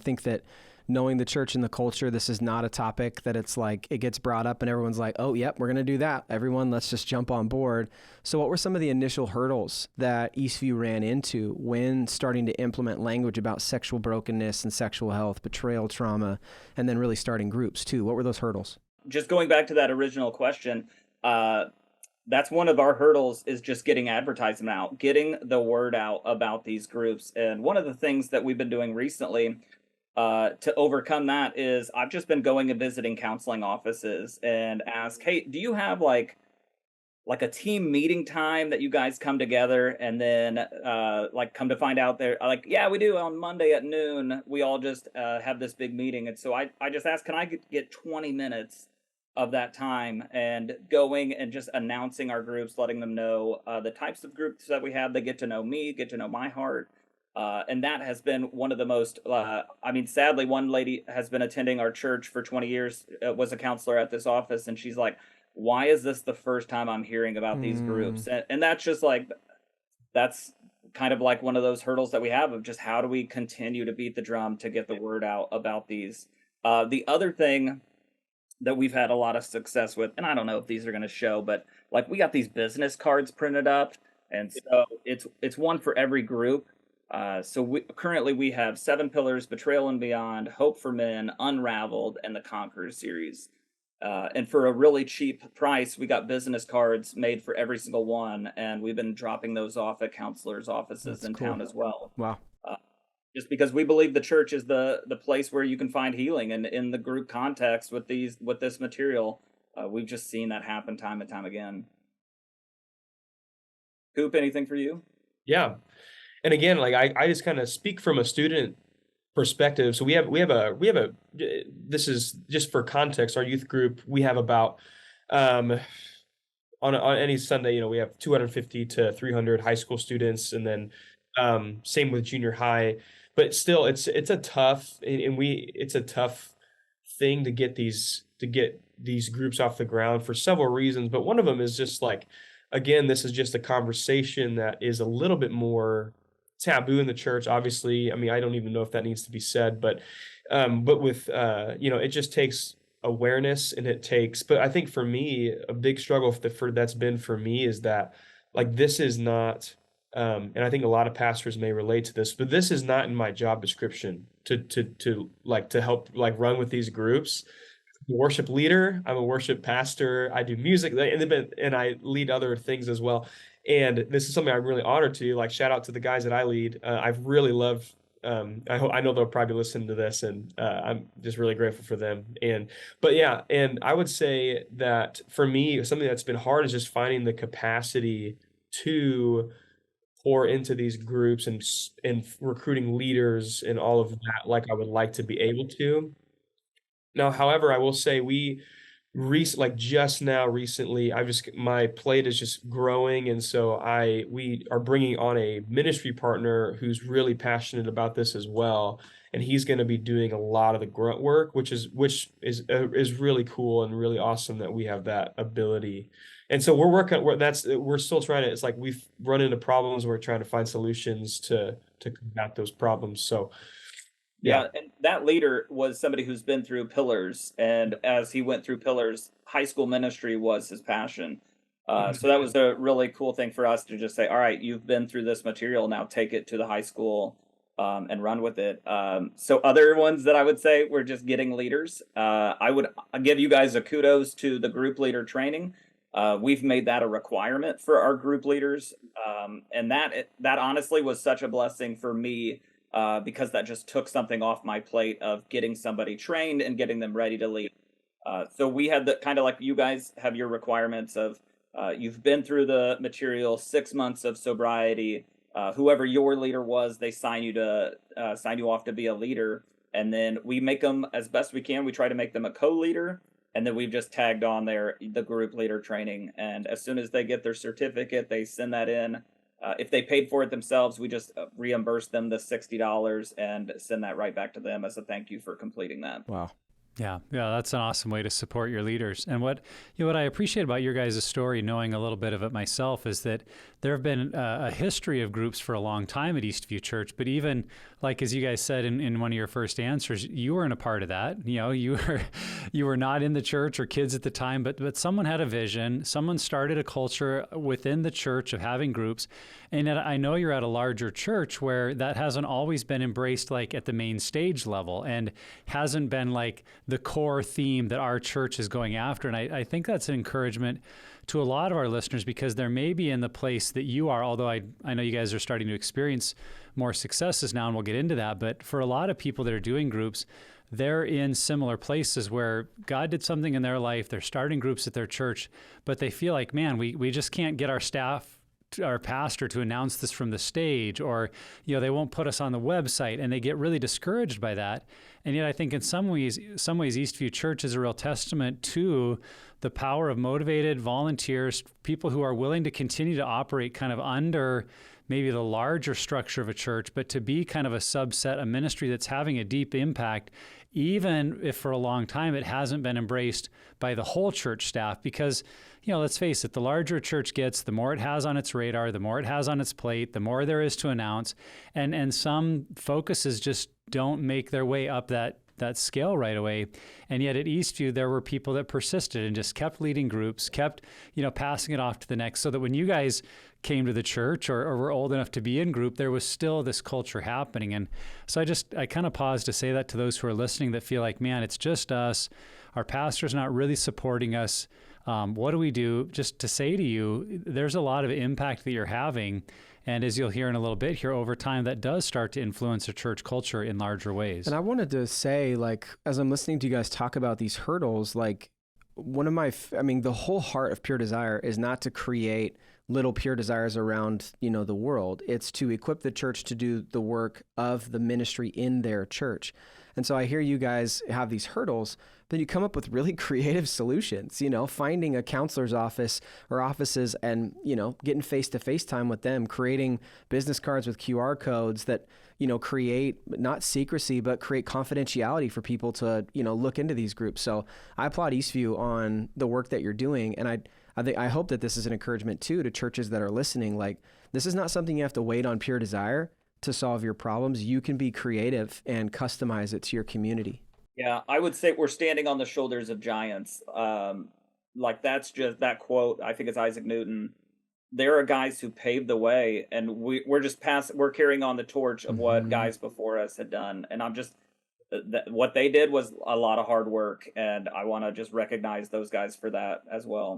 think that knowing the church and the culture, this is not a topic that it's like it gets brought up and everyone's like, oh, yep, we're going to do that. Everyone, let's just jump on board. So what were some of the initial hurdles that Eastview ran into when starting to implement language about sexual brokenness and sexual health, betrayal, trauma, and then really starting groups too? What were those hurdles? Just going back to that original question, that's one of our hurdles, is just getting advertisement out, getting the word out about these groups. And one of the things that we've been doing recently to overcome that is I've just been going and visiting counseling offices and ask, hey, do you have like a team meeting time that you guys come together, and then like come to find out they're like, yeah, we do on Monday at noon. We all just have this big meeting. And so I just asked, can I get 20 minutes of that time, and going and just announcing our groups, letting them know the types of groups that we have. They get to know me, get to know my heart. And that has been one of the most, I mean, sadly, one lady has been attending our church for 20 years, was a counselor at this office. And she's like, why is this the first time I'm hearing about these Mm, groups? And that's just like, that's kind of like one of those hurdles that we have of just how do we continue to beat the drum to get the word out about these. The other thing that we've had a lot of success with, and I don't know if these are going to show, but like we got these business cards printed up, and so it's one for every group. So currently we have Seven Pillars, Betrayal and Beyond, Hope for Men, Unraveled, and the Conqueror series. And for a really cheap price, we got business cards made for every single one, and we've been dropping those off at counselors' offices that's in cool. town as well. Wow. Uh, just because we believe the church is the place where you can find healing, and in the group context with this material, we've just seen that happen time and time again. Coop, anything for you? Yeah. And again, like I just kind of speak from a student perspective. So this is just for context, our youth group, we have about um on any Sunday, we have 250 to 300 high school students, and then same with junior high. But still, it's a tough, and we it's a tough thing to get these groups off the ground for several reasons. But one of them is just like, again, this is just a conversation that is a little bit more taboo in the church. Obviously, I mean, I don't even know if that needs to be said, but with it just takes awareness, and it takes. But I think for me, a big struggle for that's been for me is that, like, this is not. And I think a lot of pastors may relate to this, but this is not in my job description to help like run with these groups. I'm a worship leader. I'm a worship pastor. I do music, and I lead other things as well. And this is something I'm really honored to. Like, shout out to the guys that I lead. I've really loved. I know they'll probably listen to this, and I'm just really grateful for them. But yeah, and I would say that for me, something that's been hard is just finding the capacity to pour into these groups, and recruiting leaders and all of that, like I would like to be able to. Now, however, I will say like just now recently, my plate is just growing, and so we are bringing on a ministry partner who's really passionate about this as well, and he's going to be doing a lot of the grunt work, which is really cool and really awesome that we have that ability. And so we're still trying to. It's like we've run into problems. We're trying to find solutions to combat those problems. So yeah. Yeah, and that leader was somebody who's been through Pillars, and as he went through Pillars, high school ministry was his passion. So that was a really cool thing for us to just say, all right, you've been through this material, now take it to the high school, and run with it. So other ones that I would say we're just getting leaders. I'll give you guys a kudos to the group leader training. We've made that a requirement for our group leaders, and that honestly was such a blessing for me, because that just took something off my plate of getting somebody trained and getting them ready to lead. So we had the kind of like you guys have your requirements of you've been through the material, 6 months of sobriety. Whoever your leader was, they sign you off to be a leader, and then we make them as best we can. We try to make them a co-leader, and then we've just tagged on the group leader training. And as soon as they get their certificate, they send that in. If they paid for it themselves, we just reimburse them the $60 and send that right back to them as a thank you for completing that. Wow. Yeah, yeah, that's an awesome way to support your leaders. And what I appreciate about your guys' story, knowing a little bit of it myself, is that there have been a history of groups for a long time at Eastview Church. But even like as you guys said in one of your first answers, you weren't a part of that. You were not in the church or kids at the time, but someone had a vision. Someone started a culture within the church of having groups. And yet I know you're at a larger church where that hasn't always been embraced like at the main stage level and hasn't been like the core theme that our church is going after. And I think that's an encouragement to a lot of our listeners, because there may be in the place that you are, although I know you guys are starting to experience more successes now, and we'll get into that. But for a lot of people that are doing groups, they're in similar places where God did something in their life. They're starting groups at their church, but they feel like, man, we just can't get our staff, our pastor, to announce this from the stage, or they won't put us on the website, and they get really discouraged by that. And yet I think in some ways Eastview Church is a real testament to the power of motivated volunteers, people who are willing to continue to operate kind of under maybe the larger structure of a church, but to be kind of a subset, a ministry that's having a deep impact, even if for a long time it hasn't been embraced by the whole church staff. Because let's face it, the larger a church gets, the more it has on its radar, the more it has on its plate, the more there is to announce. And some focuses just don't make their way up that scale right away. And yet at Eastview, there were people that persisted and just kept leading groups, kept, passing it off to the next, so that when you guys came to the church or were old enough to be in group, there was still this culture happening. And so I kind of pause to say that to those who are listening that feel like, man, it's just us. Our pastor's not really supporting us. What do we do? Just to say to you, there's a lot of impact that you're having. And as you'll hear in a little bit here, over time, that does start to influence a church culture in larger ways. And I wanted to say, as I'm listening to you guys talk about these hurdles, the whole heart of Pure Desire is not to create little Pure Desires around, the world. It's to equip the church to do the work of the ministry in their church. And so I hear you guys have these hurdles, but you come up with really creative solutions, finding a counselor's office or offices and, getting face-to-face time with them, creating business cards with QR codes that, create not secrecy, but create confidentiality for people to, look into these groups. So I applaud Eastview on the work that you're doing. And I hope that this is an encouragement too to churches that are listening. Like, this is not something you have to wait on Pure Desire to solve your problems. You can be creative and customize it to your community. Yeah, I would say we're standing on the shoulders of giants. That's just that quote. I think it's Isaac Newton. There are guys who paved the way, and we're carrying on the torch of what guys before us had done. And what they did was a lot of hard work, and I want to just recognize those guys for that as well.